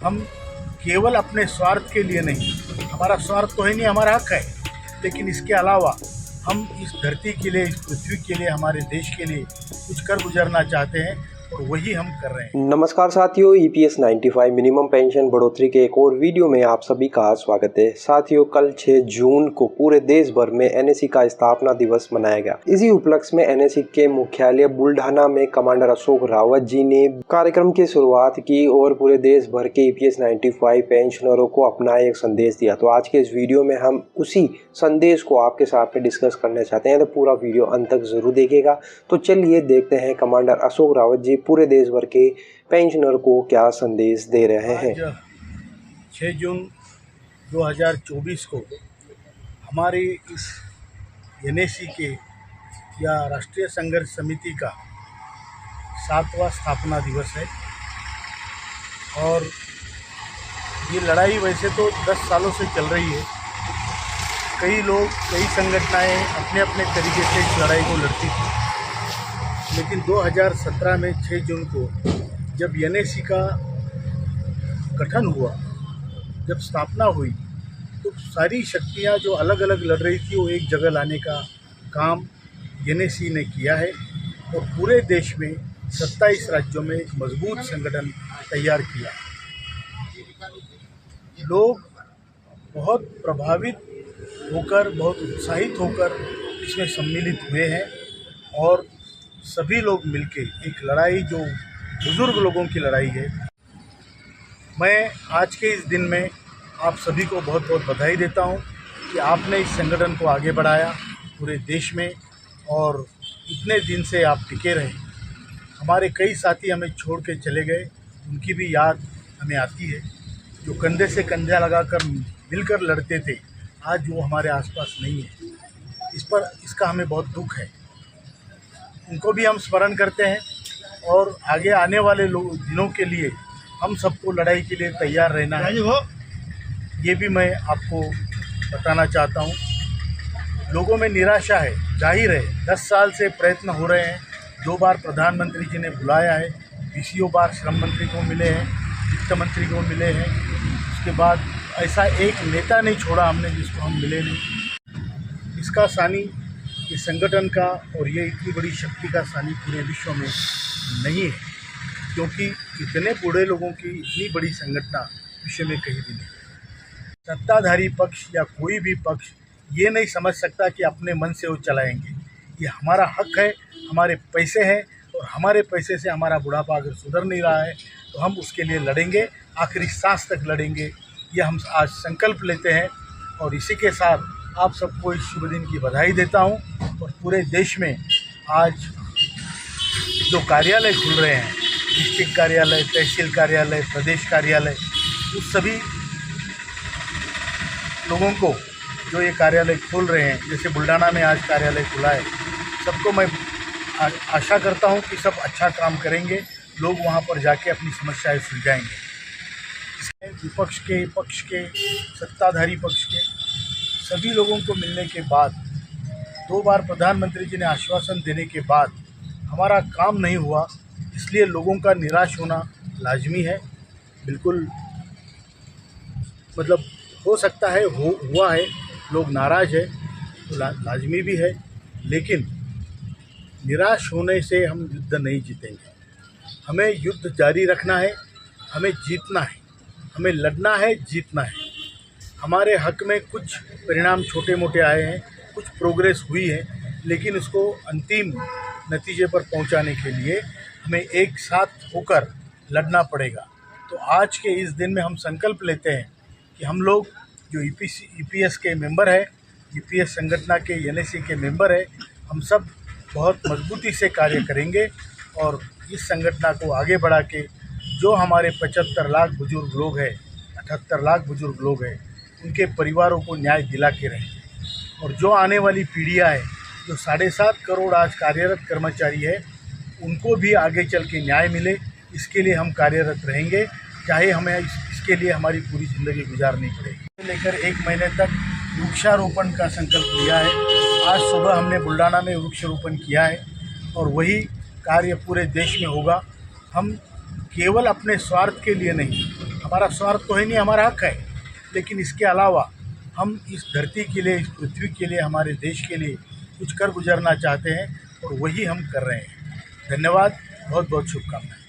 हम केवल अपने स्वार्थ के लिए नहीं, हमारा स्वार्थ तो है नहीं, हमारा हक है, लेकिन इसके अलावा हम इस धरती के लिए, इस पृथ्वी के लिए, हमारे देश के लिए कुछ कर गुजरना चाहते हैं और वही हम कर रहे हैं। नमस्कार साथियों, EPS 95 मिनिमम पेंशन बढ़ोतरी के एक और वीडियो में आप सभी का स्वागत है। साथियों, कल 6 जून को पूरे देश भर में NSE का स्थापना दिवस मनाया गया। इसी उपलक्ष्य में NSE के मुख्यालय बुल्ढाना में कमांडर अशोक रावत जी ने कार्यक्रम की शुरुआत की और पूरे देश भर के EPS 95 पेंशनरों को अपना एक संदेश दिया। तो आज के इस वीडियो में हम उसी संदेश को आपके साथ में डिस्कस करना चाहते हैं, तो पूरा वीडियो अंत तक जरूर देखिएगा। तो चलिए देखते हैं कमांडर अशोक रावत जी पूरे देश भर के पेंशनर को क्या संदेश दे रहे हैं। 6 जून 2024 को हमारी इस NSE के या राष्ट्रीय संघर्ष समिति का 7वां स्थापना दिवस है और ये लड़ाई वैसे तो 10 सालों से चल रही है। कई लोग, कई संगठनाएं अपने अपने तरीके से इस लड़ाई को लड़ती थी, लेकिन 2017 में 6 जून को जब NSE का गठन हुआ, जब स्थापना हुई, तो सारी शक्तियां जो अलग अलग लड़ रही थी वो एक जगह लाने का काम NSE ने किया है और पूरे देश में 27 राज्यों में एक मजबूत संगठन तैयार किया है। लोग बहुत प्रभावित होकर, बहुत उत्साहित होकर इसमें सम्मिलित हुए हैं और सभी लोग मिलके एक लड़ाई, जो बुजुर्ग लोगों की लड़ाई है। मैं आज के इस दिन में आप सभी को बहुत बहुत बधाई देता हूं कि आपने इस संगठन को आगे बढ़ाया पूरे देश में और इतने दिन से आप टिके रहे। हमारे कई साथी हमें छोड़ के चले गए, उनकी भी याद हमें आती है, जो कंधे से कंधा लगाकर मिलकर लड़ते थे, आज वो हमारे आसपास नहीं है। इसका हमें बहुत दुख है। उनको भी हम स्मरण करते हैं और आगे आने वाले दिनों के लिए हम सबको लड़ाई के लिए तैयार रहना है, ये भी मैं आपको बताना चाहता हूँ। लोगों में निराशा है, जाहिर है। 10 साल से प्रयत्न हो रहे हैं, 2 बार प्रधानमंत्री जी ने बुलाया है, 20 बार श्रम मंत्री को मिले हैं, वित्त मंत्री को मिले हैं, उसके बाद ऐसा एक नेता नहीं छोड़ा हमने जिसको हम मिले नहीं। इसका सानी ये संगठन का और ये इतनी बड़ी शक्ति का सानी पूरे विश्व में नहीं है, क्योंकि इतने बूढ़े लोगों की इतनी बड़ी संगठना विश्व में कहीं भी नहीं। सत्ताधारी पक्ष या कोई भी पक्ष ये नहीं समझ सकता कि अपने मन से वो चलाएंगे। ये हमारा हक है, हमारे पैसे हैं और हमारे पैसे से हमारा बुढ़ापा अगर सुधर नहीं रहा है तो हम उसके लिए लड़ेंगे, आखिरी सांस तक लड़ेंगे। ये हम आज संकल्प लेते हैं और इसी के साथ आप सबको इस शुभ दिन की बधाई देता हूं। और पूरे देश में आज जो कार्यालय खुल रहे हैं, डिस्ट्रिक्ट कार्यालय, तहसील कार्यालय, प्रदेश कार्यालय, उस सभी लोगों को जो ये कार्यालय खोल रहे हैं, जैसे बुल्ढाना में आज कार्यालय खुला है, सबको मैं आशा करता हूं कि सब अच्छा काम करेंगे, लोग वहां पर जाके अपनी समस्याएं सुलझाएंगे। विपक्ष के, पक्ष के, सत्ताधारी पक्ष के सभी लोगों को मिलने के बाद, 2 बार प्रधानमंत्री जी ने आश्वासन देने के बाद हमारा काम नहीं हुआ, इसलिए लोगों का निराश होना लाजमी है। बिल्कुल, मतलब हो सकता है, हुआ है, लोग नाराज़ है तो लाजमी भी है, लेकिन निराश होने से हम युद्ध नहीं जीतेंगे। हमें युद्ध जारी रखना है, हमें जीतना है, हमें लड़ना है, जीतना है। हमारे हक में कुछ परिणाम छोटे मोटे आए हैं, कुछ प्रोग्रेस हुई है, लेकिन उसको अंतिम नतीजे पर पहुंचाने के लिए हमें एक साथ होकर लड़ना पड़ेगा। तो आज के इस दिन में हम संकल्प लेते हैं कि हम लोग जो EPS के मेंबर है, EPS संगठन के, NSE के मेंबर है, हम सब बहुत मजबूती से कार्य करेंगे और इस संगठन को आगे बढ़ा के जो हमारे 75 लाख बुजुर्ग लोग हैं, 78 लाख बुजुर्ग लोग हैं, उनके परिवारों को न्याय दिला के रहेंगे। और जो आने वाली पीढ़ियाँ हैं, जो 7.5 करोड़ आज कार्यरत कर्मचारी है, उनको भी आगे चल के न्याय मिले, इसके लिए हम कार्यरत रहेंगे, चाहे हमें इसके लिए हमारी पूरी ज़िंदगी गुजारनी पड़े। लेकर 1 महीने तक वृक्षारोपण का संकल्प लिया है। आज सुबह हमने बुल्ढाना में वृक्षारोपण किया है और वही कार्य पूरे देश में होगा। हम केवल अपने स्वार्थ के लिए नहीं, हमारा स्वार्थ तो है नहीं, हमारा हक है, लेकिन इसके अलावा हम इस धरती के लिए, इस पृथ्वी के लिए, हमारे देश के लिए कुछ कर गुजरना चाहते हैं और वही हम कर रहे हैं। धन्यवाद, बहुत बहुत शुभकामनाएं।